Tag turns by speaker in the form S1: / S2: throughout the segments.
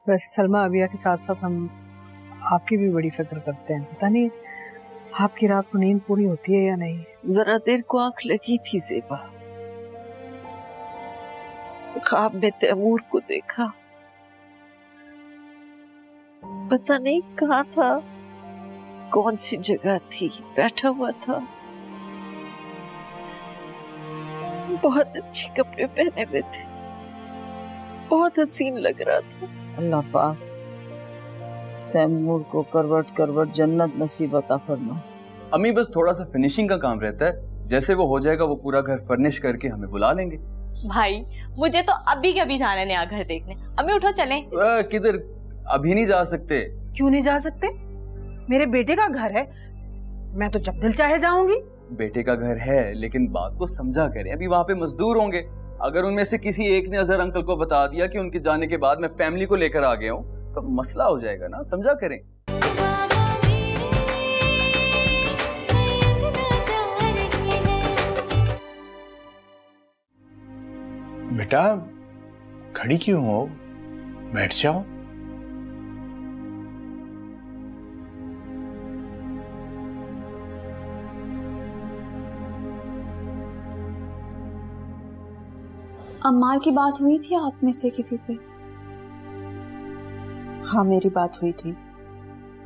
S1: वैसे सलमा अबिया के साथ साथ हम आपकी भी बड़ी फिक्र करते हैं। पता नहीं आपकी रात को नींद पूरी होती है या नहीं।
S2: जरा देर को आंख लगी थी ज़ेबा, ख्वाब में तैमूर को देखा, पता नहीं कहाँ था, कौन सी जगह थी, बैठा हुआ था, बहुत अच्छे कपड़े पहने हुए थे, बहुत हसीन लग रहा था।
S3: अल्लाह पाक तैमूर को करवट करवट जन्नत नसीब अता फरमा।
S4: अम्मी बस थोड़ा सा फिनिशिंग का काम रहता है, जैसे वो हो जाएगा वो पूरा घर फर्निश करके हमें बुला लेंगे।
S5: भाई मुझे तो अभी के अभी जाना है नया घर देखने। अम्मी उठो चलें।
S4: किधर? अभी नहीं जा सकते।
S6: क्यों नहीं जा सकते? मेरे बेटे का घर है, मैं तो जब दिल चाहे जाऊंगी।
S4: बेटे का घर है लेकिन बात को समझा करें, अभी वहाँ पे मजदूर होंगे। अगर उनमें से किसी एक ने अजहर अंकल को बता दिया कि उनके जाने के बाद मैं फैमिली को लेकर आ गया हूँ तो मसला हो जाएगा ना, समझा करें।
S7: बेटा खड़ी क्यों हो, बैठ जाओ।
S8: अम्मार की बात हुई थी आप में से किसी से?
S2: हाँ मेरी बात हुई थी,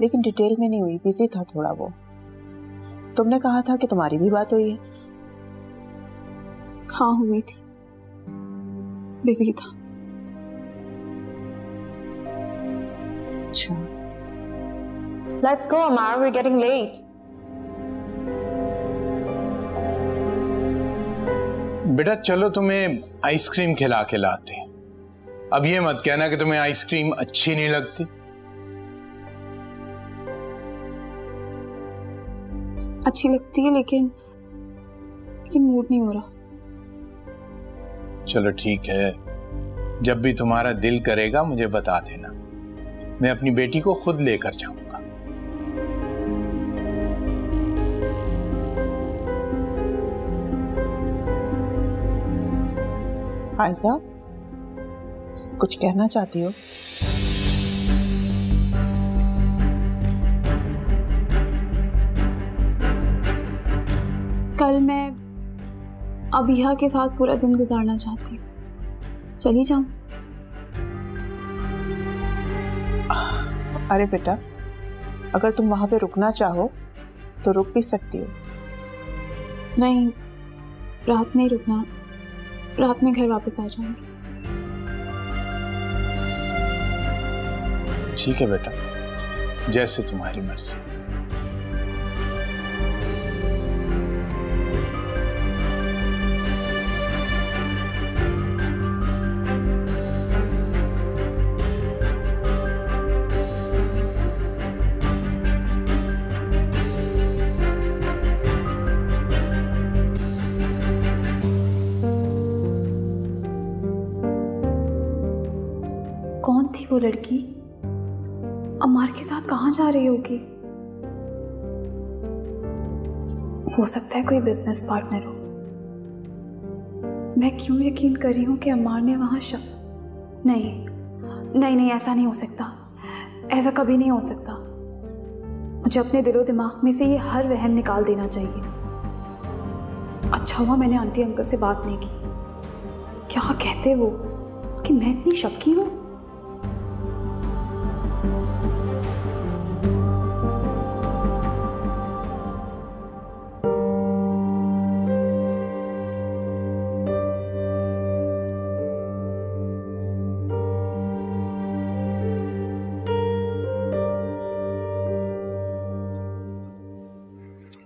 S2: लेकिन डिटेल में नहीं हुई, बिजी था थोड़ा वो। तुमने कहा था कि तुम्हारी भी बात हुई है।
S8: हाँ हुई थी, बिजी था।
S2: अच्छा,
S9: let's go Amar, we are getting late.
S7: बेटा चलो तुम्हें आइसक्रीम खिला के लाते हैं। अब ये मत कहना कि तुम्हें आइसक्रीम अच्छी नहीं लगती।
S8: अच्छी लगती है लेकिन मूड नहीं हो रहा।
S7: चलो ठीक है, जब भी तुम्हारा दिल करेगा मुझे बता देना, मैं अपनी बेटी को खुद लेकर जाऊंगा।
S2: आयशा, कुछ कहना चाहती हो?
S8: कल मैं अबिया के साथ पूरा दिन गुजारना चाहती हूँ, चली जाऊं?
S2: अरे बेटा, अगर तुम वहां पे रुकना चाहो तो रुक भी सकती हो।
S8: नहीं, रात नहीं रुकना, रात में घर वापस आ जाऊंगी।
S7: ठीक है बेटा, जैसे तुम्हारी मर्जी।
S8: कौन थी वो लड़की? अम्मार के साथ कहाँ जा रही होगी? हो सकता है कोई बिजनेस पार्टनर हो। मैं क्यों यकीन कर रही हूँ कि अम्मार ने वहाँ नहीं नहीं नहीं, ऐसा नहीं हो सकता, ऐसा कभी नहीं हो सकता। मुझे अपने दिलो दिमाग में से ये हर वहम निकाल देना चाहिए। अच्छा हुआ मैंने आंटी अंकल से बात नहीं की। क्या कहते वो कि मैं इतनी शक्की हूँ?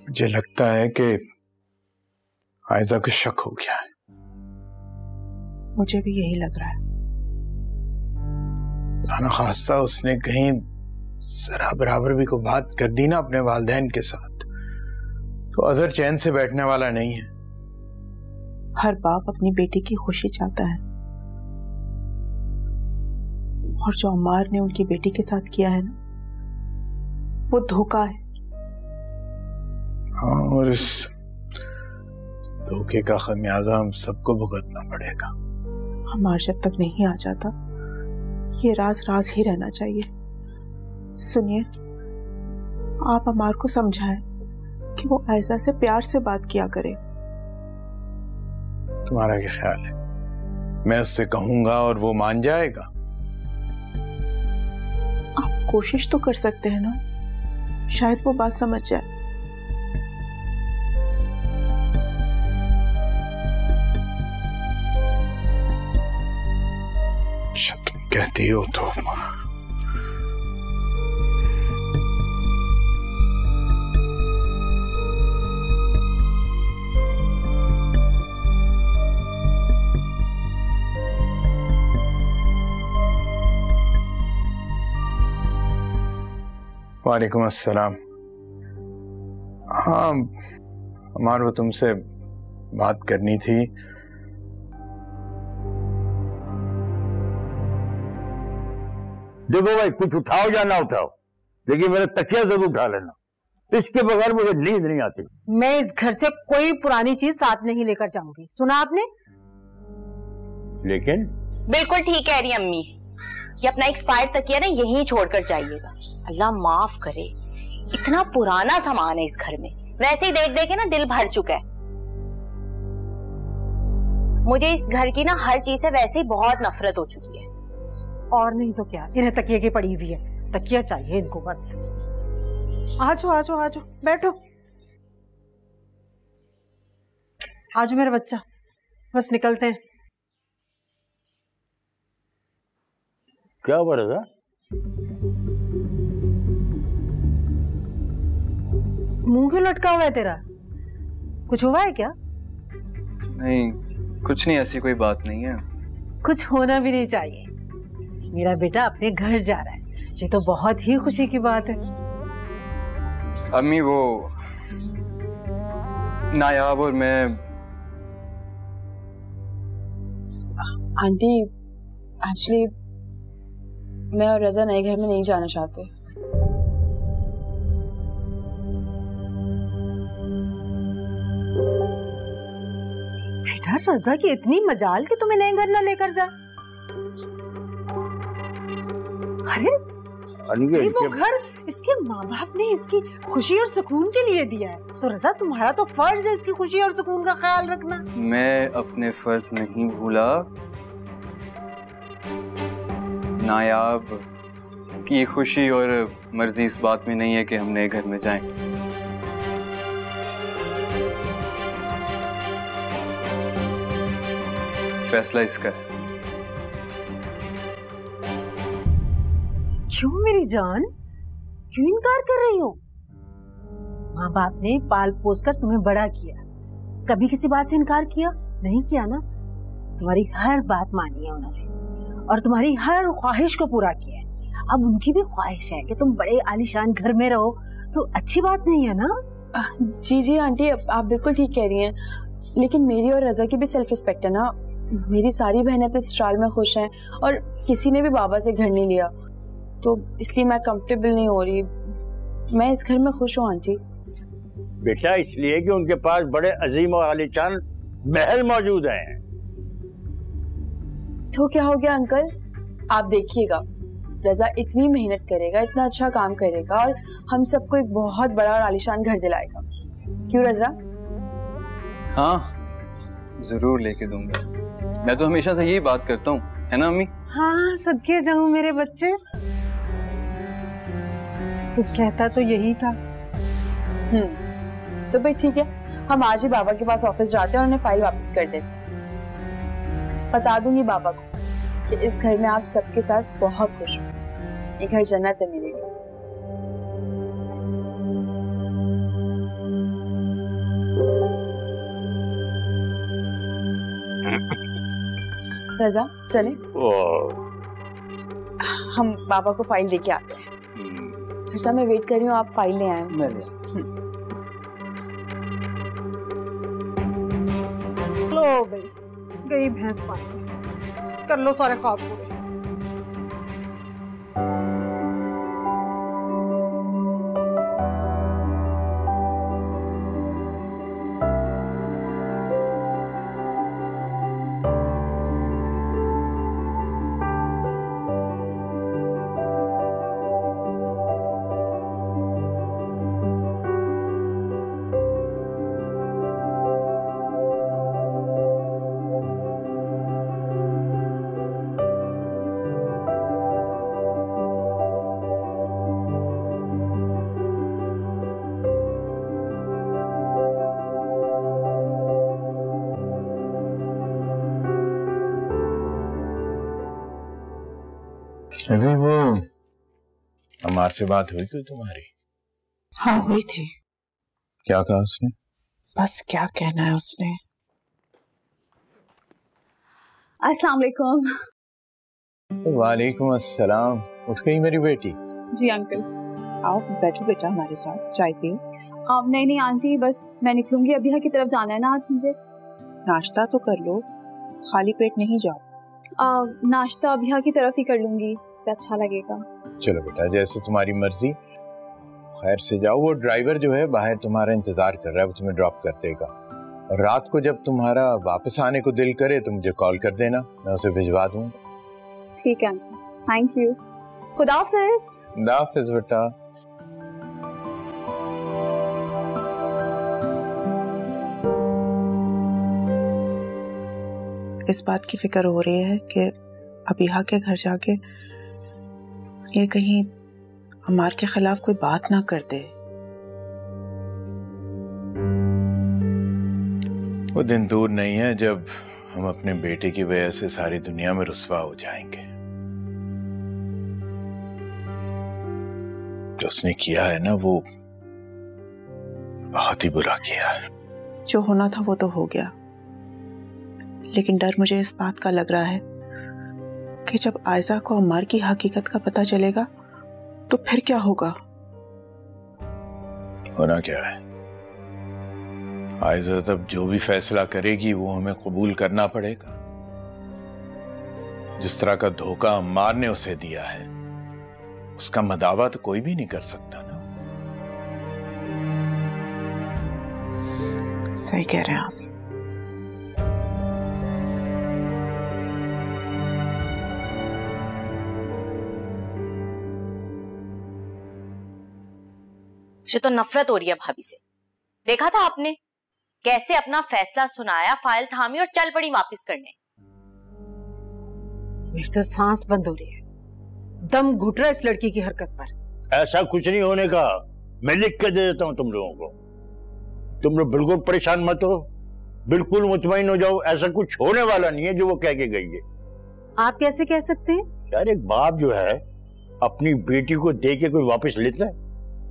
S7: मुझे लगता है कि आयशा को शक हो गया है।
S2: मुझे भी यही लग रहा है।
S7: खाना खास्ता उसने कहीं जरा बराबर भी को बात कर दी ना अपने वालिदैन के साथ तो अजहर चैन से बैठने वाला नहीं है।
S2: हर बाप अपनी बेटी की खुशी चाहता है, और जो अम्मार ने उनकी बेटी के साथ किया है ना, वो धोखा है।
S7: हाँ, और इस धोखे का खमियाजा हम सबको भुगतना पड़ेगा।
S2: अम्मार जब तक नहीं आ जाता ये राज राज ही रहना चाहिए। सुनिए, आप अमार को समझाएं कि वो ऐसा से प्यार से बात किया करे।
S7: तुम्हारा क्या ख्याल है? मैं उससे कहूंगा और वो मान जाएगा?
S2: आप कोशिश तो कर सकते हैं ना, शायद वो बात समझ जाए।
S7: अच्छा तुम कहती हो तो। वालेकुम अस्सलाम। हाँ अमार, वो तुमसे बात करनी थी।
S10: देखो भाई, कुछ उठाओ या ना उठाओ, लेकिन मेरा तकिया जरूर उठा लेना। इसके बगैर मुझे नींद नहीं आती।
S6: मैं इस घर से कोई पुरानी चीज साथ नहीं लेकर जाऊंगी, सुना आपने?
S10: लेकिन
S5: बिल्कुल ठीक कह रही अम्मी, ये अपना एक्सपायर्ड तकिया ना यहीं छोड़कर जाइएगा। अल्लाह माफ करे, इतना पुराना सामान है इस घर में, वैसे ही देख देख के ना दिल भर चुका है। मुझे इस घर की ना हर चीज से वैसे ही बहुत नफरत हो चुकी है।
S6: और नहीं तो क्या, इन्हें तकिए की पड़ी हुई है, तकिया चाहिए इनको बस। आजो आजो आजो, बैठो। आजो मेरा बच्चा, बस निकलते हैं।
S10: क्या हुआ रजा?
S6: मुंह क्यों लटका हुआ है तेरा? कुछ हुआ है क्या?
S4: नहीं, कुछ नहीं, ऐसी कोई बात नहीं है।
S6: कुछ होना भी नहीं चाहिए। मेरा बेटा अपने घर जा रहा है, ये तो बहुत ही खुशी की बात है।
S4: अम्मी, वो नायाब और मैं।
S11: आंटी, एक्चुअली मैं और रजा नए घर में नहीं जाना चाहते।
S6: बेटा, रजा की इतनी मजाल कि तुम्हें नए घर ना लेकर जा। अरे वो घर इसके माँ बाप ने इसकी खुशी और सुकून के लिए दिया है, तो रजा तुम्हारा तो फर्ज है इसकी खुशी और सुकून का ख्याल रखना।
S4: मैं अपने फर्ज नहीं भूला। नायाब की खुशी और मर्जी इस बात में नहीं है कि हम नए घर में जाएं। फैसला इसका है।
S6: क्यों मेरी जान, क्यों इनकार कर रही हो? माँ बाप ने पाल पोस कर तुम्हें बड़ा किया, कभी किसी बात से इनकार किया नहीं किया ना? तुम्हारी हर बात मानी है उन्होंने और तुम्हारी हर ख्वाहिश को पूरा किया है। अब उनकी भी ख्वाहिश है कि तुम बड़े आलीशान घर में रहो, तो अच्छी बात नहीं है ना?
S11: जी जी आंटी, आप बिल्कुल ठीक कह रही हैं, लेकिन मेरी और रजा की भी सेल्फ रिस्पेक्ट है ना। मेरी सारी बहनें अपने ससुराल में खुश हैं और किसी ने भी बाबा से घर नहीं लिया, तो इसलिए मैं कंफर्टेबल नहीं हो रही। मैं इस घर में खुश हूँ आंटी।
S10: बेटा, इसलिए कि उनके पास बड़े अजीम और आलीशान महल मौजूद हैं।
S11: तो क्या हो गया अंकल, आप देखिएगा, रजा इतनी मेहनत करेगा, इतना अच्छा काम करेगा और हम सबको एक बहुत बड़ा और आलीशान घर दिलाएगा। क्यों रजा?
S4: हाँ जरूर लेके दूंगा। मैं तो हमेशा से यही बात करता हूँ, है ना अम्मी?
S6: हाँ, सदके जाऊं मेरे बच्चे, तू कहता तो यही था।
S11: तो फिर ठीक है, हम आज ही बाबा के पास ऑफिस जाते हैं और उन्हें फाइल वापस कर देते हैं। बता दूंगी बाबा को कि इस घर में आप सबके साथ बहुत खुश हो, ये घर जन्नत है मेरे लिए। रजा चले, हम बाबा को फाइल लेके आते हैं। रजा मैं वेट कर रही हूँ, आप फाइल ले आए।
S6: लो भाई, गई भैंस पानी, कर लो सारे ख्वाब पूरे।
S7: अरे वो अमार से बात हुई कोई तुम्हारी?
S2: हाँ हुई थी।
S7: क्या कहा उसने?
S2: बस क्या कहना है उसने।
S8: अस्सलाम वालेकुम।
S7: वालेकुम अस्सलाम। उठ गई मेरी बेटी?
S8: जी अंकल।
S2: आओ बैठो बेटा हमारे साथ, चाय पियो।
S8: नहीं आंटी, बस मैं निकलूंगी, अभी की तरफ जाना है ना आज मुझे।
S2: नाश्ता तो कर लो, खाली पेट नहीं जाओ।
S8: नाश्ता अभी की तरफ ही कर लूंगी, से अच्छा लगेगा।
S7: चलो बेटा जैसे तुम्हारी मर्जी, खैर से जाओ। वो ड्राइवर जो है बाहर तुम्हारा इंतजार कर रहा है, वो तुम्हें ड्रॉप कर देगा। और रात को जब तुम्हारा वापस आने को दिल करे तो मुझे कॉल कर देना, मैं उसे भिजवा दूंगा।
S8: ठीक है, थैंक यू। खुदा हाफिज।
S7: खुदा हाफिज बेटा।
S2: इस बात की फिक्र हो रही है कि अबीहा के घर जाके ये कहीं अमार के खिलाफ कोई बात ना कर दे।
S7: वो दिन दूर नहीं है जब हम अपने बेटे की वजह से सारी दुनिया में रुस्वा हो जाएंगे। जो उसने किया है ना वो बहुत ही बुरा किया है।
S2: जो होना था वो तो हो गया, लेकिन डर मुझे इस बात का लग रहा है कि जब आयजा को अम्मार की हकीकत का पता चलेगा तो फिर क्या होगा।
S7: होना क्या है, आयजा तब जो भी फैसला करेगी वो हमें कबूल करना पड़ेगा। जिस तरह का धोखा अम्मार ने उसे दिया है उसका मदावा तो कोई भी नहीं कर सकता ना।
S2: सही कह रहे हैं आप।
S5: मुझे तो नफरत हो रही है भाभी से। देखा था आपने कैसे अपना फैसला सुनाया, फाइल थामी और चल पड़ी वापस करने।
S6: मेरी तो सांस बंद हो रही है, दम घुट रहा है इस लड़की की हरकत पर।
S10: ऐसा कुछ नहीं होने का, मैं लिख के दे देता हूं तुम लोगों को। तुम लोग बिल्कुल परेशान मत हो, बिल्कुल मुतमईन हो जाओ, ऐसा कुछ होने वाला नहीं है जो वो कह के गई है।
S6: आप कैसे कह सकते हैं?
S10: यार एक बाप जो है अपनी बेटी को दे के कोई वापस लेता है?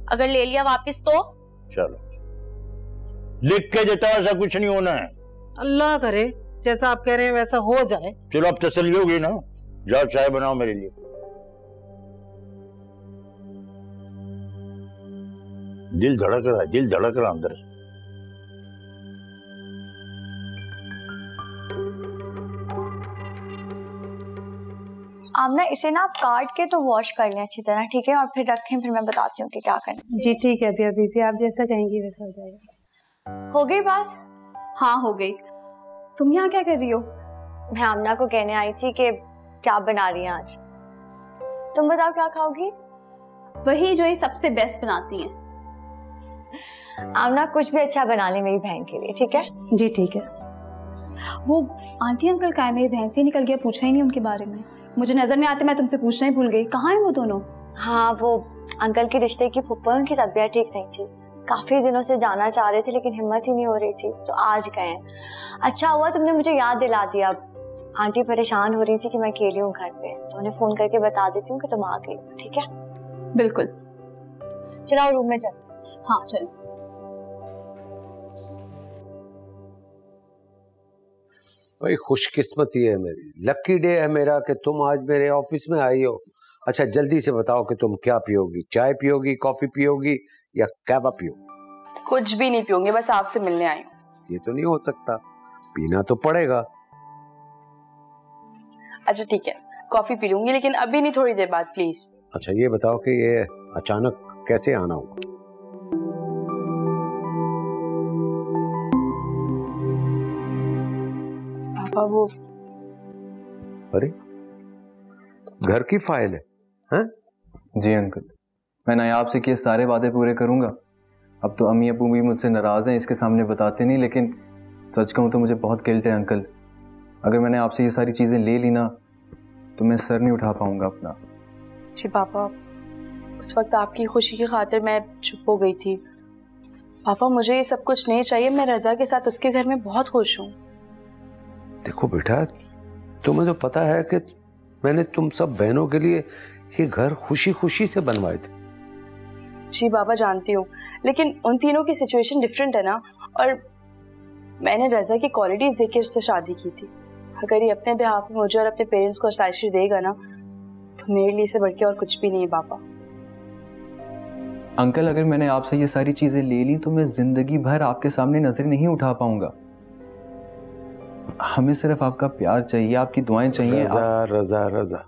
S5: अगर ले लिया वापस तो
S10: चलो लिख के देता, ऐसा कुछ नहीं होना है।
S6: अल्लाह करे जैसा आप कह रहे हैं वैसा हो जाए।
S10: चलो अब तसल्ली होगी ना, जाओ चाय बनाओ मेरे लिए। दिल धड़क रहा है, दिल धड़क रहा अंदर से।
S12: आप ना इसे ना आप काट के तो वॉश कर लें अच्छी तरह, ठीक है? और फिर रखें, फिर मैं बताती हूँ कि क्या करना।
S6: जी ठीक है दिया दीदी, आप जैसा कहेंगी वैसा हो जाएगा।
S12: हो गई बात?
S8: हाँ हो गई। तुम यहाँ क्या कर रही हो?
S12: मैं आमना को कहने आई थी कि क्या बना रही हैं आज। तुम बताओ क्या खाओगी?
S8: वही जो ये सबसे बेस्ट बनाती हैं।
S12: आमना कुछ भी अच्छा बना ले मेरी बहन के लिए, ठीक है?
S6: जी ठीक है।
S8: वो आंटी अंकल का मेरे जहन से निकल गया, पूछा ही नहीं उनके बारे में। मुझे नजर नहीं आते, मैं तुमसे पूछना ही भूल गई। कहाँ है वो दोनों?
S12: हाँ वो अंकल के रिश्ते की फुप्पा, उनकी तबीयत ठीक नहीं थी, काफी दिनों से जाना चाह रहे थे लेकिन हिम्मत ही नहीं हो रही थी, तो आज गए। अच्छा हुआ तुमने मुझे याद दिला दिया। आंटी परेशान हो रही थी कि मैं अकेली हूँ घर पे, तो उन्हें फोन करके बता देती हूँ कि तुम आ गई, ठीक है?
S8: बिल्कुल।
S12: चलो रूम में चलते।
S8: हाँ चलो।
S13: भाई खुशकिस्मती है मेरी, लकी डे है मेरा कि तुम आज मेरे ऑफिस में आई हो। अच्छा जल्दी से बताओ कि तुम क्या पियोगी, चाय पियोगी, कॉफी पियोगी या कहवा पियोगी?
S11: कुछ भी नहीं पियोंगे, बस आपसे मिलने आई हूँ।
S13: ये तो नहीं हो सकता, पीना तो पड़ेगा।
S11: अच्छा ठीक है, कॉफी पी लूंगी लेकिन अभी नहीं, थोड़ी देर बाद प्लीज।
S13: अच्छा ये बताओ कि ये अचानक कैसे आना हुआ?
S11: पापा वो,
S13: अरे घर की फाइल है? हैं?
S4: जी अंकल, मैंने आपसे किए सारे वादे पूरे करूंगा। अब तो अम्मी अबू भी मुझसे नाराज हैं, इसके सामने बताते नहीं, लेकिन सच कहूँ तो मुझे बहुत गिल्ट है अंकल। अगर मैंने आपसे ये सारी चीजें ले ली ना तो मैं सर नहीं उठा पाऊंगा अपना।
S11: जी पापा, उस वक्त आपकी खुशी की खातिर मैं चुप हो गई थी। पापा मुझे ये सब कुछ नहीं चाहिए, मैं रजा के साथ उसके घर में बहुत खुश हूँ।
S13: देखो बेटा, तुम्हें तो पता है कि मैंने तुम सब बहनों के लिए ये घर खुशी खुशी से बनवाए थे।
S11: जी बाबा जानती हूँ, लेकिन उन तीनों की सिचुएशन डिफरेंट है ना, और मैंने रजा की क्वालिटीज देख के उससे शादी की थी। अगर ये अपने बिहाफ में मुझे और अपने पेरेंट्स को आशीर्वाद देगा ना, तो मेरे लिए से बढ़ के और कुछ भी नहीं है पापा।
S4: अंकल, अगर मैंने आपसे ये सारी चीजें ले ली तो मैं जिंदगी भर आपके सामने नजर नहीं उठा पाऊंगा। हमें सिर्फ आपका प्यार चाहिए, आपकी दुआएं चाहिए।
S13: रजा रजा रजा,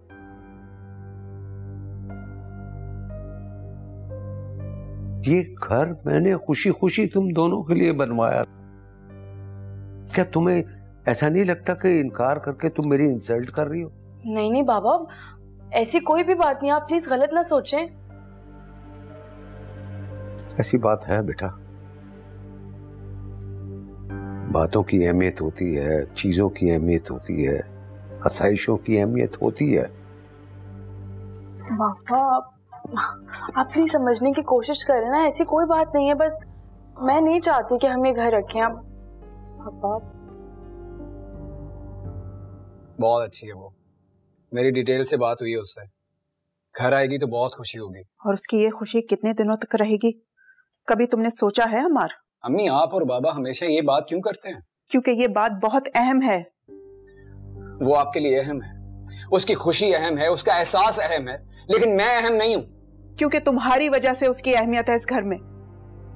S13: ये घर मैंने खुशी खुशी तुम दोनों के लिए बनवाया। क्या तुम्हें ऐसा नहीं लगता कि इनकार करके तुम मेरी इंसल्ट कर रही हो?
S11: नहीं नहीं बाबा, ऐसी कोई भी बात नहीं, आप प्लीज गलत ना सोचें।
S13: ऐसी बात है बेटा, बातों की अहमियत होती है, चीजों की अहमियत होती है, आसाइशों की अहमियत होती है।
S11: पापा आप प्लीज समझने की कोशिश करें ना, ऐसी कोई बात नहीं है, बस मैं नहीं चाहती कि हम ये घर रखें। आप पापा
S14: बहुत अच्छी है वो, मेरी डिटेल से बात हुई है उससे। घर आएगी तो बहुत खुशी होगी।
S2: और उसकी ये खुशी कितने दिनों तक रहेगी, कभी तुमने सोचा है अमार?
S14: अम्मी, आप और बाबा हमेशा ये बात क्यों करते हैं?
S2: क्योंकि ये बात बहुत अहम है।
S14: वो आपके लिए अहम है, उसकी खुशी अहम है, उसका एहसास अहम है, लेकिन मैं अहम नहीं हूं।
S2: क्योंकि तुम्हारी वजह से उसकी अहमियत है इस घर में।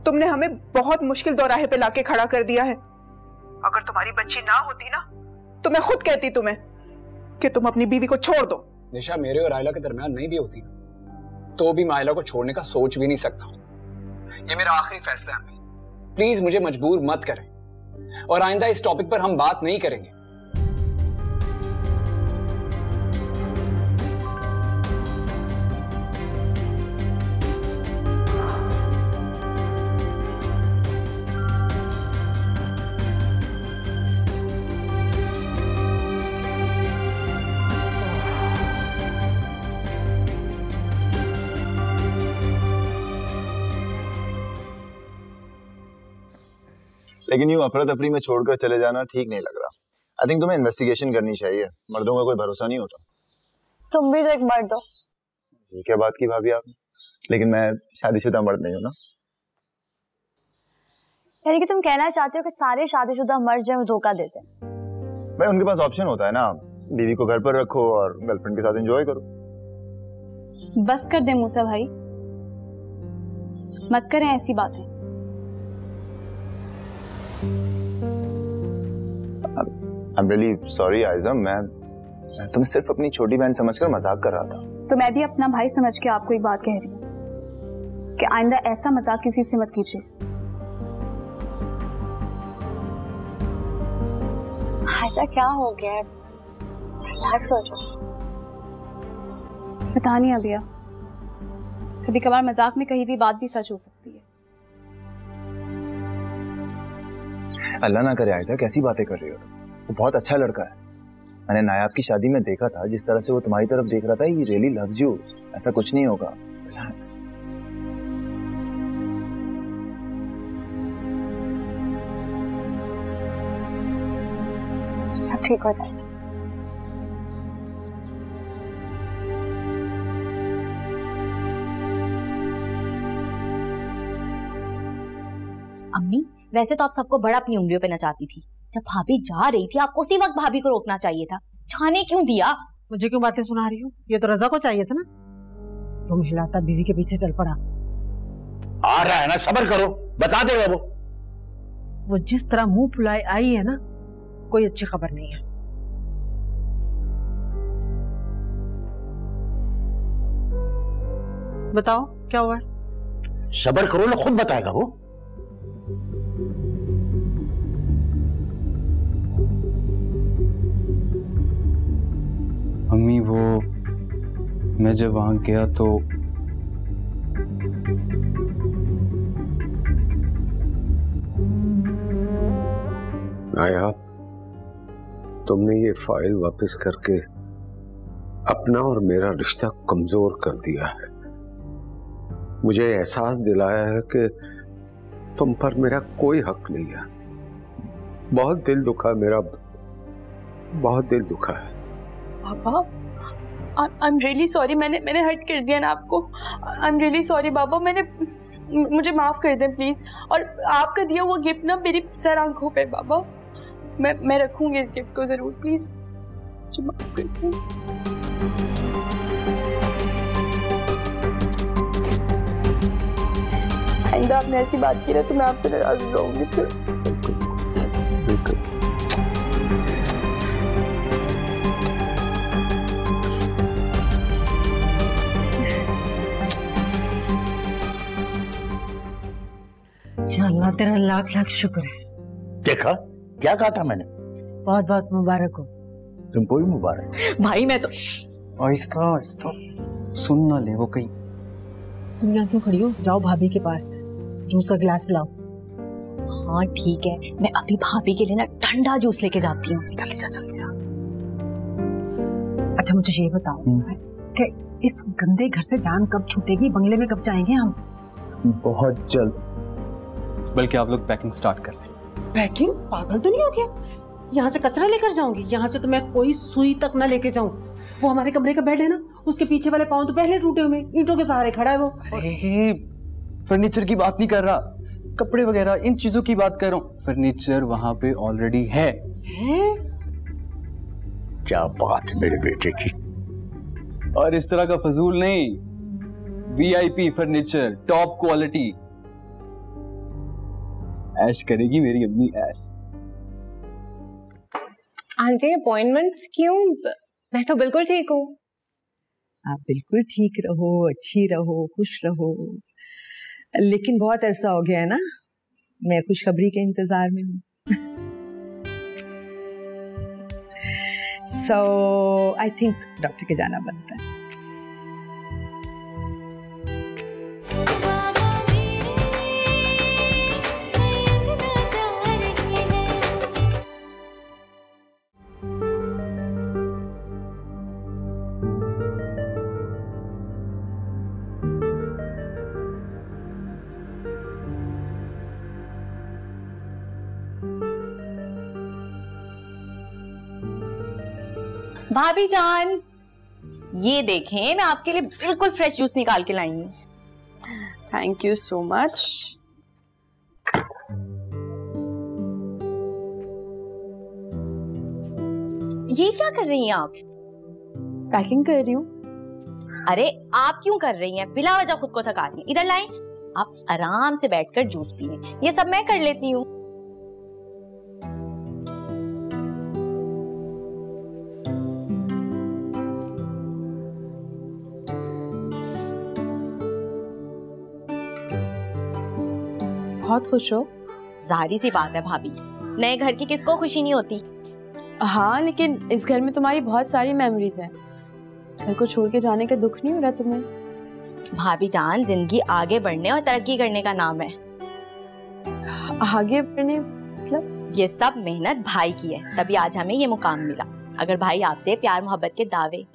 S2: तुमने हमें बहुत मुश्किल दौराहे पे लाके खड़ा कर दिया है। अगर तुम्हारी बच्ची ना होती ना, तो मैं खुद कहती तुम्हें कि तुम अपनी बीवी को छोड़ दो।
S14: निशा, मेरे और आयला के दरमियान नहीं भी होती तो भी मैं आयला को छोड़ने का सोच भी नहीं सकता। ये मेरा आखिरी फैसला है अम्मी, प्लीज मुझे मजबूर मत करें और आइंदा इस टॉपिक पर हम बात नहीं करेंगे।
S15: लेकिन यूं अफरा तफरी में छोड़कर चले जाना ठीक नहीं लग रहा। आई थिंक तुम्हें इन्वेस्टिगेशन करनी चाहिए। मर्दों का कोई भरोसा नहीं होता।
S12: तुम भी तो एक मर्द हो।
S15: ये क्या बात की भाभी आपने? लेकिन मैं शादीशुदा मर्द नहीं हूँ ना।
S12: यानी कि तुम कहना चाहते हो कि सारे शादीशुदा मर्द जो है धोखा देते हैं?
S15: भाई उनके पास ऑप्शन होता है ना, बीवी को घर पर रखो और गर्लफ्रेंड के साथ एंजॉय करो।
S8: बस कर दे मूसा भाई, मत करें ऐसी बातें।
S15: I'm really sorry आइज़ा, मैं तुम्हें सिर्फ अपनी छोटी बहन समझकर मजाक कर रहा था।
S8: तो मैं भी अपना भाई समझ के आपको एक बात कह रही हूँ कि आइंदा ऐसा मजाक किसी से मत कीजिए।
S12: ऐसा क्या हो गया? रिलैक्स हो जाओ।
S8: पता नहीं अभिया, कभी कभार मजाक में कही भी बात भी सच हो सकती है।
S15: अल्लाह ना करे आइज़ा, कैसी बातें कर रही हो तुम? वो बहुत अच्छा लड़का है। मैंने नायाब की शादी में देखा था, जिस तरह से वो तुम्हारी तरफ देख रहा था, ही रियली लव्स यू। ऐसा कुछ नहीं होगा, रिलैक्स।
S12: सब ठीक हो जाएगा।
S5: अम्मी, वैसे तो आप सबको बड़ा अपनी उंगलियों पे नचाती थी। जब भाभी जा रही थी आपको उसी वक्त भाभी को रोकना चाहिए था, जाने क्यों दिया?
S6: मुझे क्यों बातें सुना रही हो? ये तो रजा को चाहिए था ना। तुम हिलाता बीवी के पीछे चल पड़ा।
S10: आ रहा है ना, सब्र करो, बता देगा
S6: वो जिस तरह मुंह फुलाए आई है ना, कोई अच्छी खबर नहीं है। बताओ क्या हुआ है?
S10: सब्र करो ना, खुद बताएगा वो।
S4: अम्मी, वो मैं जब वहां गया तो
S13: नायाब, तुमने ये फाइल वापस करके अपना और मेरा रिश्ता कमजोर कर दिया है। मुझे एहसास दिलाया है कि तुम पर मेरा कोई हक नहीं है। बहुत दिल दुखा मेरा, बहुत दिल दुखा है।
S6: पापा,
S11: आई एम रियली सॉरी, मैंने हर्ट कर दिया ना आपको। आई एम रियली सॉरी बाबा, मुझे माफ कर दें प्लीज। और आपका दिया हुआ गिफ्ट ना मेरी सर आंखों पे बाबा, मैं रखूंगी इस गिफ्ट को जरूर, प्लीज मुझे माफ कर दें। आइंदा आपने ऐसी बात की ना तो मैं आपसे नाराज हो जाऊंगी फिर।
S6: अल्लाह तेरा लाख लाख शुक्र है।
S10: देखा क्या कहा था मैंने?
S6: बहुत बहुत मुबारक हो।
S10: तुमको भी मुबारक।
S5: भाई मैं तो
S4: आहिस्ता आहिस्ता सुन ना ले वो कहीं।
S6: तुम यहाँ क्यों खड़ी हो? जाओ भाभी के पास, जूस का गिलास पिलाओ।
S5: हाँ ठीक है, मैं अभी भाभी के लिए ना ठंडा जूस लेके जाती हूँ।
S6: जल्दी जा। अच्छा मुझे ये बताओ कि इस गंदे घर से जान कब छूटेगी? बंगले में कब जाएंगे हम?
S4: बहुत जल्द, बल्कि आप लोग पैकिंग स्टार्ट कर लें।
S6: पैकिंग? पागल तो नहीं हो गया? यहाँ से कचरा लेकर जाऊंगी? यहाँ से तो मैं कोई सुई तक ना लेके जाऊं। वो हमारे कमरे का बेड है ना, उसके पीछे वाले पाँव तो पहले टूटे हुए, ईंटों के सहारे खड़ा है वो।
S4: अरे फर्नीचर की बात नहीं कर रहा, कपड़े वगैरह इन चीजों की बात कर रहा हूँ। फर्नीचर वहां पे ऑलरेडी है।
S10: क्या बात है मेरे बेटे की।
S4: और इस तरह का फजूल नहीं, VIP फर्नीचर, टॉप क्वालिटी। ऐश करेगी मेरी अम्मी, ऐश।
S16: आंटी अपॉइंटमेंट्स क्यों? मैं तो बिल्कुल ठीक हूँ।
S17: आप बिल्कुल ठीक रहो, अच्छी रहो, खुश रहो। लेकिन बहुत अरसा हो गया है ना, मैं खुशखबरी के इंतजार में हूँ। सो आई थिंक डॉक्टर के जाना बनता है।
S5: भाभी जान, ये देखें मैं आपके लिए बिल्कुल फ्रेश जूस निकाल के लाई हूँ।
S11: Thank you so much.
S5: ये क्या कर रही हैं आप?
S11: पैकिंग कर रही हूँ।
S5: अरे आप क्यों कर रही हैं? बिला वजह खुद को थका रही हैं। इधर लाएं, आप आराम से बैठकर जूस पिए, ये सब मैं कर लेती हूँ।
S11: बहुत खुश हो?
S5: जाहिर सी बात है भाभी, नए घर की किसको खुशी नहीं होती।
S11: हाँ लेकिन इस घर में तुम्हारी बहुत सारी मेमोरीज हैं। इस घर को छोड़ के जाने का दुख नहीं हो रहा तुम्हें?
S5: भाभी जान, जिंदगी आगे बढ़ने और तरक्की करने का नाम है।
S11: आगे बढ़ने मतलब?
S5: ये सब मेहनत भाई की है, तभी आज हमें ये मुकाम मिला। अगर भाई आपसे प्यार मोहब्बत के दावे,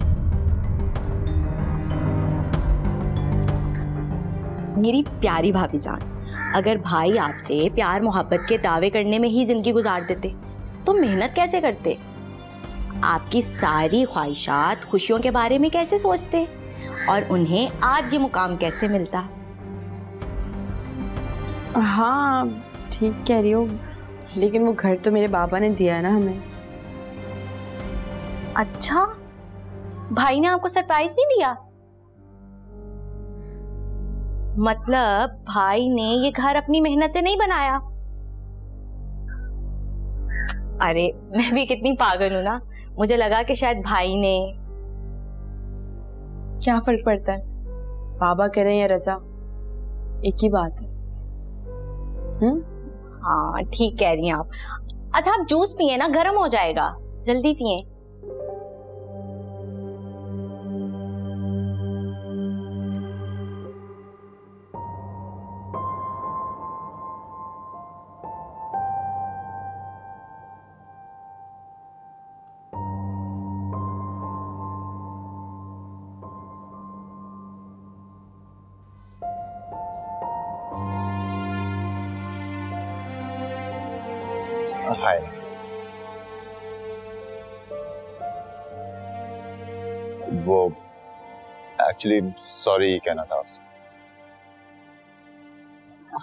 S5: मेरी प्यारी भाभी जान, अगर भाई आपसे प्यार मोहब्बत के दावे करने में ही जिंदगी गुजार देते तो मेहनत कैसे करते? आपकी सारी ख्वाहिशात, खुशियों के बारे में कैसे सोचते और उन्हें आज ये मुकाम कैसे मिलता?
S11: हाँ ठीक कह रही हो, लेकिन वो घर तो मेरे बाबा ने दिया है ना हमें।
S5: अच्छा, भाई ने आपको सरप्राइज नहीं दिया? मतलब भाई ने ये घर अपनी मेहनत से नहीं बनाया? अरे मैं भी कितनी पागल हूं ना, मुझे लगा कि शायद भाई ने।
S11: क्या फर्क पड़ता है, बाबा करें या रजा, एक ही बात है।
S5: हाँ ठीक कह रही हैं आप। अच्छा आप जूस पिए ना, गर्म हो जाएगा, जल्दी पिए।
S15: वो एक्चुअली सॉरी कहना था आपसे।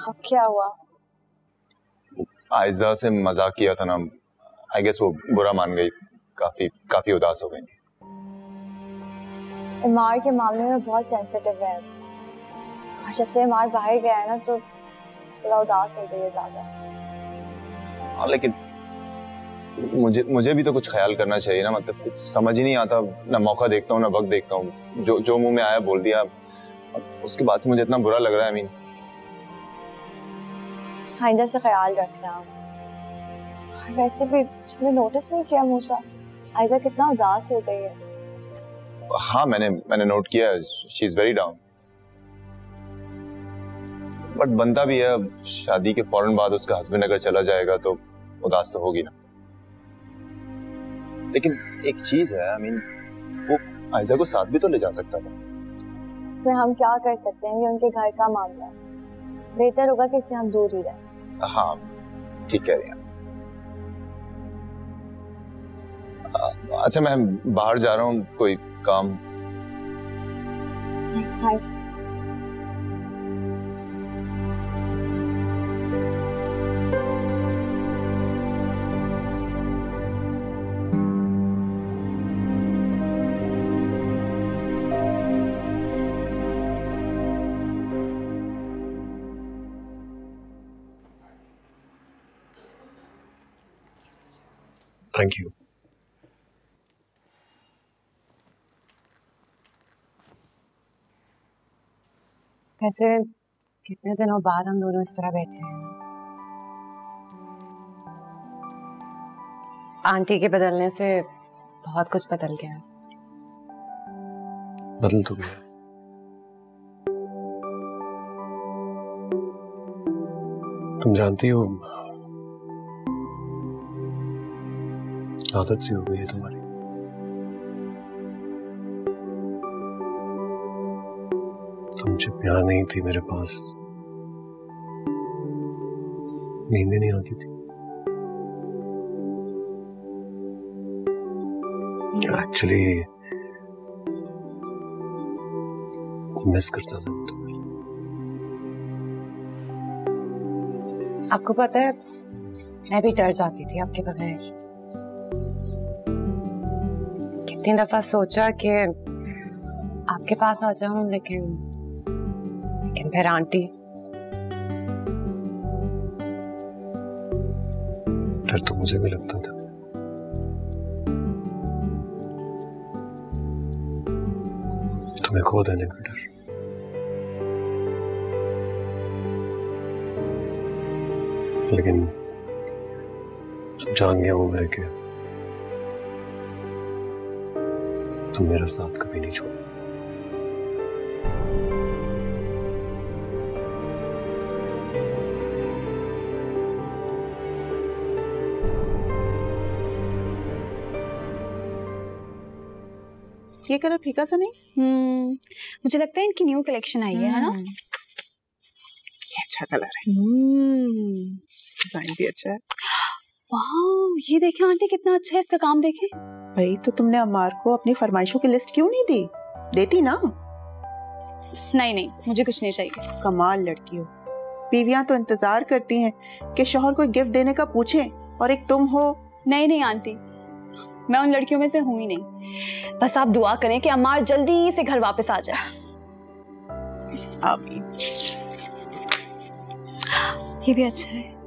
S12: अब क्या हुआ?
S15: आयजा से मजाक किया था ना, आई गेस वो बुरा मान गई, काफी उदास हो गई थी।
S12: इमार के मामले में बहुत सेंसिटिव है और जब से इमार बाहर गया है ना तो थोड़ा उदास हो गई है ज्यादा।
S15: हाँ लेकिन मुझे भी तो कुछ ख्याल करना चाहिए ना, मतलब कुछ समझ ही नहीं आता, ना मौका देखता हूँ ना वक्त देखता हूँ, जो मुंह में आया बोल दिया। उसके बाद से मुझे इतना बुरा लग रहा है। मीन
S12: आइंदा से ख्याल रखना। और वैसे भी तुमने नोटिस नहीं किया मूसा, आयजा कितना उदास हो गई है।
S15: हाँ मैंने नोट किया, she is very down. But बनता भी है, शादी के फौरन बाद उसका हस्बैंड अगर चला जाएगा तो उदास तो होगी ना। लेकिन एक चीज है, आई मीन वो आयजा को साथ भी तो ले जा सकता था।
S12: इसमें हम क्या कर सकते हैं, ये उनके घर का मामला है, बेहतर होगा कि इससे हम दूर ही रहें।
S15: हाँ ठीक कह रही हैं। अच्छा मैं बाहर जा रहा हूँ, कोई काम?
S12: Thank you.
S18: Thank you.
S16: वैसे कितने दिनों बाद हम दोनों इस तरह बैठे हैं। आंटी के बदलने से बहुत कुछ बदल गया।
S18: बदल तो गया। तुम जानती हो आदत सी हो गई है तुम्हारी। तुम जब यहाँ नहीं थी मेरे पास, नींद ही नहीं आती थी। एक्चुअली मिस करता था तुम्हें।
S16: आपको पता है मैं भी डर जाती थी आपके बगैर। कितनी दफा सोचा कि आपके पास आ जाऊं, लेकिन फिर आंटी।
S18: डर तो मुझे भी लगता था, तुम्हें खो देने का डर। लेकिन अब जान गया हूं मैं कि तुम मेरा साथ कभी नहीं छोड़ो।
S2: ये कलर फीका सा नहीं?
S8: मुझे लगता है इनकी न्यू कलेक्शन आई है ना?
S2: ये अच्छा कलर है। डिजाइन भी अच्छा है।
S8: वाह, ये देखें आंटी कितना अच्छा है, इसका काम देखें।
S2: भाई तो तुमने अम्मार को अपनी फरमाइशों की लिस्ट क्यों नहीं दी? देती ना।
S8: नहीं मुझे कुछ नहीं चाहिए।
S2: कमाल लड़की हो। बीवियां तो इंतजार करती हैं कि शौहर कोई गिफ्ट देने का पूछे, और एक तुम हो।
S8: नहीं आंटी, मैं उन लड़कियों में से हूं ही नहीं। बस आप दुआ करें कि अम्मार जल्दी से घर वापस आ जाए।
S2: आमीन।
S8: ये भी अच्छा है।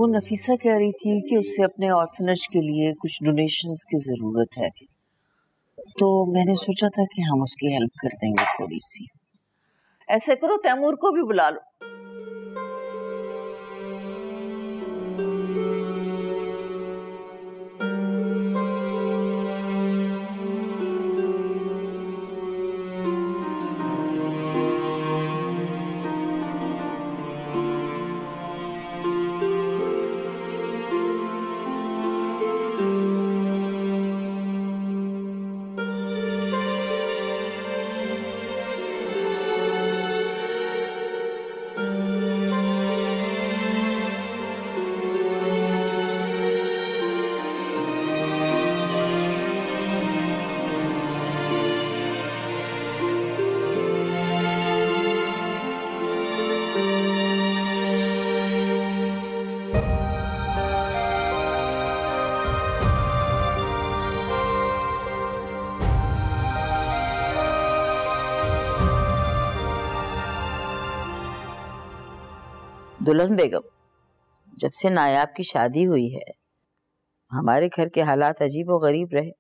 S3: वो नफीसा कह रही थी कि उसे अपने ऑर्फनेज के लिए कुछ डोनेशंस की ज़रूरत है, तो मैंने सोचा था कि हम उसकी हेल्प कर देंगे थोड़ी सी। ऐसे करो, तैमूर को भी बुला लो। दुल्हन बेगम, जब से नायाब की शादी हुई है हमारे घर के हालात अजीब और गरीब रहे,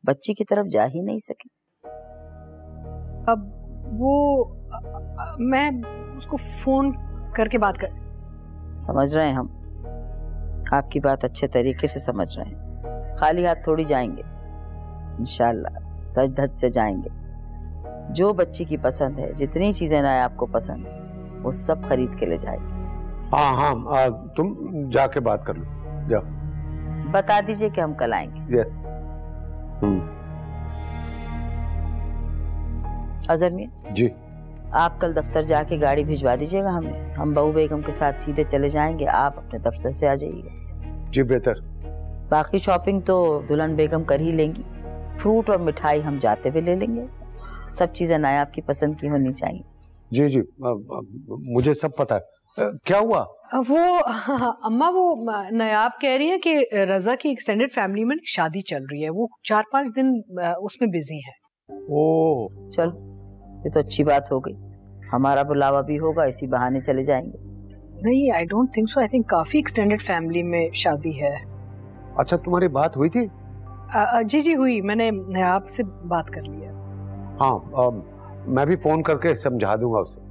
S3: बच्ची की तरफ जा ही नहीं सके।
S1: अब वो मैं उसको फोन करके बात कर।
S3: समझ रहे हैं हम, आपकी बात अच्छे तरीके से समझ रहे हैं। खाली हाथ थोड़ी जाएंगे, इंशाल्लाह सच धज से जाएंगे। जो बच्ची की पसंद है, जितनी चीजें नायाब को पसंद है, वो सब खरीद के ले जाएंगे।
S13: हाँ, तुम जाके बात कर लो, जाओ।
S3: बता दीजिए कि हम कल आएंगे।
S13: यस।
S3: अजहर मियां
S13: जी,
S3: आप कल दफ्तर जाके गाड़ी भिजवा दीजिएगा हमें। हम बहू बेगम के साथ सीधे चले जाएंगे, आप अपने दफ्तर से आ जाइएगा।
S13: जी बेहतर।
S3: बाकी शॉपिंग तो दुल्हन बेगम कर ही लेंगी, फ्रूट और मिठाई हम जाते हुए ले लेंगे। सब चीजें नायाब की पसंद की होनी चाहिए।
S13: जी जी, मुझे सब पता है। क्या हुआ?
S1: वो अम्मा, वो नायाब कह रही है कि रजा की एक्सटेंडेड फैमिली में शादी चल रही है, वो 4-5 दिन उसमें बिजी है।
S3: ओह, चलो ये तो अच्छी बात हो गई। हमारा बुलावा भी होगा, इसी बहाने चले जाएंगे।
S1: नहीं, I don't think so. I think काफी एक्सटेंडेड फैमिली में शादी है।
S13: अच्छा, तुम्हारी बात हुई थी?
S1: जी जी हुई, मैंने नायाब से बात कर लिया।
S13: हाँ, मैं भी फोन करके समझा दूंगा उसे।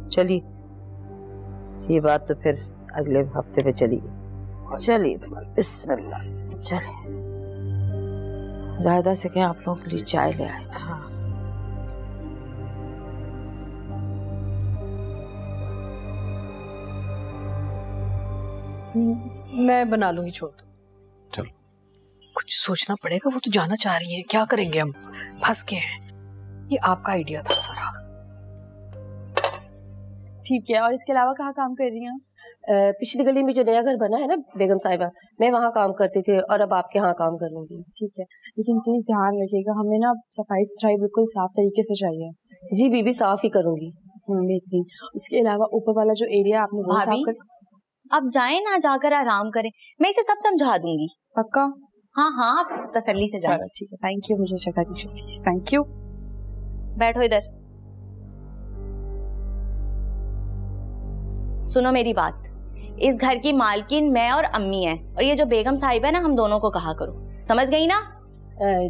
S3: चलिए, ये बात तो फिर अगले हफ्ते पे चलिए। चलिए बिस्मिल्लाह, चलिए। ज़्यादा से क्या आप लोगों के लिए चाय ले आए।
S1: हाँ। मैं बना लूंगी, छोड़ दो।
S13: चलो,
S1: कुछ सोचना पड़ेगा। वो तो जाना चाह रही है, क्या करेंगे हम, फंस के हैं। ये आपका आइडिया था सारा।
S11: ठीक है, और इसके अलावा कहाँ काम कर रही हैं?
S19: पिछली गली में जो नया घर बना है ना बेगम साहिबा, मैं वहाँ काम करती थी और अब आपके यहाँ काम करूँगी।
S11: ठीक है, लेकिन प्लीज ध्यान रखिएगा, हमें ना सफाई सुथराई बिल्कुल साफ तरीके से चाहिए।
S19: जी बीबी, साफ ही करूँगी।
S11: बेहतरीन। उसके अलावा ऊपर वाला जो एरिया आपने वो साफ कर।
S5: अब जाए ना, जाकर आराम करें, मैं इसे सब समझा दूंगी।
S11: पक्का?
S5: हाँ हाँ, आप तसल्ली से जाए।
S11: ठीक है, थैंक यू। मुझे जगह दीजिए प्लीज। Thank you.
S5: बैठो इधर, सुनो मेरी बात। इस घर की मालकिन मैं और अम्मी है, और ये जो बेगम साहिबा है ना, हम दोनों को कहा करो, समझ गई ना?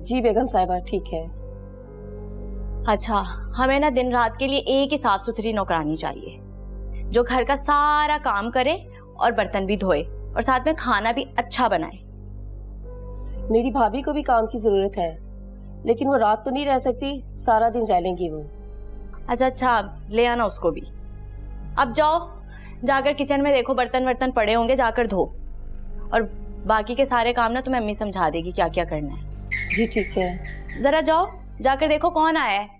S19: जी बेगम साहिबा, ठीक है।
S5: अच्छा, हमें ना दिन रात के लिए एक ही साफ सुथरी नौकरानी चाहिए, जो घर का सारा काम करे और बर्तन भी धोए और साथ में खाना भी अच्छा बनाए।
S19: मेरी भाभी को भी काम की जरूरत है, लेकिन वो रात तो नहीं रह सकती, सारा दिन रह लेंगी वो।
S5: अच्छा, ले आना उसको भी। अब जाओ, जाकर किचन में देखो, बर्तन वर्तन पड़े होंगे, जाकर धो। और बाकी के सारे काम ना तुम्हें अम्मी समझा देगी क्या क्या करना है।
S19: जी ठीक है।
S5: जरा जाओ, जाकर देखो कौन आया है।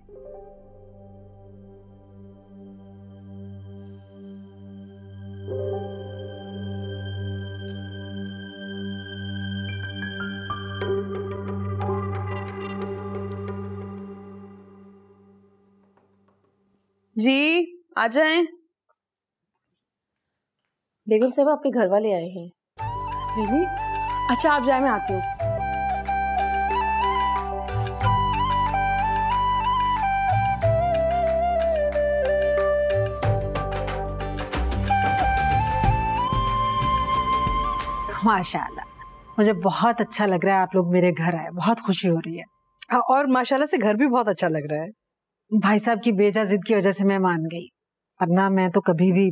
S11: जी आ जाएं।
S19: बेगम साहब, आपके घर वाले आए हैं।
S11: रियली? अच्छा, आप जाए, मैं आती हूँ।
S1: माशाल्लाह, मुझे बहुत अच्छा लग रहा है आप लोग मेरे घर आए, बहुत खुशी हो रही है। और माशाल्लाह से घर भी बहुत अच्छा लग रहा है। भाई साहब की बेजा जिद की वजह से मैं मान गई, वरना मैं तो कभी भी।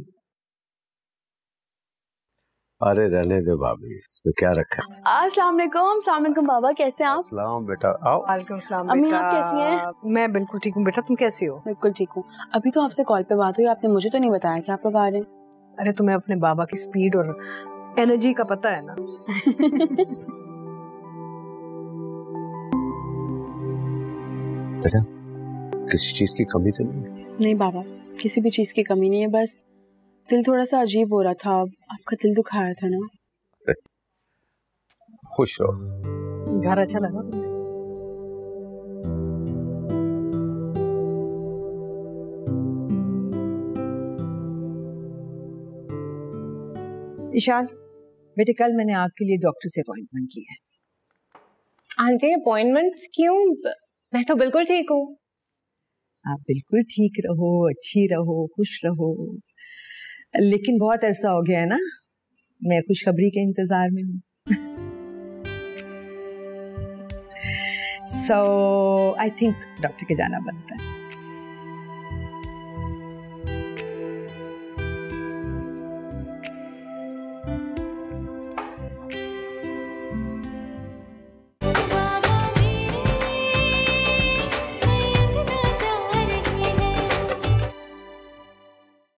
S13: अरे रहने दो भाभी, इसमें क्या रखा है।
S11: अस्सलाम वालेकुम बाबा, कैसे हैं आप?
S13: सलाम बेटा, आओ।
S1: वालेकुम सलाम
S11: अम्मी,
S1: बेटा।
S11: आप कैसी हैं?
S1: मैं बिल्कुल ठीक हूँ बेटा, तुम कैसी हो?
S11: बिल्कुल ठीक हूँ। अभी तो आपसे कॉल पे बात हुई, आपने मुझे तो नहीं बताया कि आप लोग आ रहे हैं।
S1: अरे तुम्हें अपने बाबा की स्पीड और एनर्जी का पता है ना।
S13: बेटा किसी चीज की कमी तो नहीं?
S11: नहीं बाबा, किसी भी चीज की कमी नहीं है, बस दिल थोड़ा सा अजीब हो रहा था, आपका दिल दुखाया था ना।
S13: खुश रहो।
S1: घर अच्छा लगा तुम्हें?
S17: ईशान बेटे, कल मैंने आपके लिए डॉक्टर से अपॉइंटमेंट की है।
S16: आंटी अपॉइंटमेंट्स क्यों? मैं तो बिल्कुल ठीक हूँ।
S17: आप बिल्कुल ठीक रहो, अच्छी रहो, खुश रहो। लेकिन बहुत अरसा हो गया है ना, मैं खुशखबरी के इंतजार में हूँ। सो आई थिंक डॉक्टर के जाना बनता है।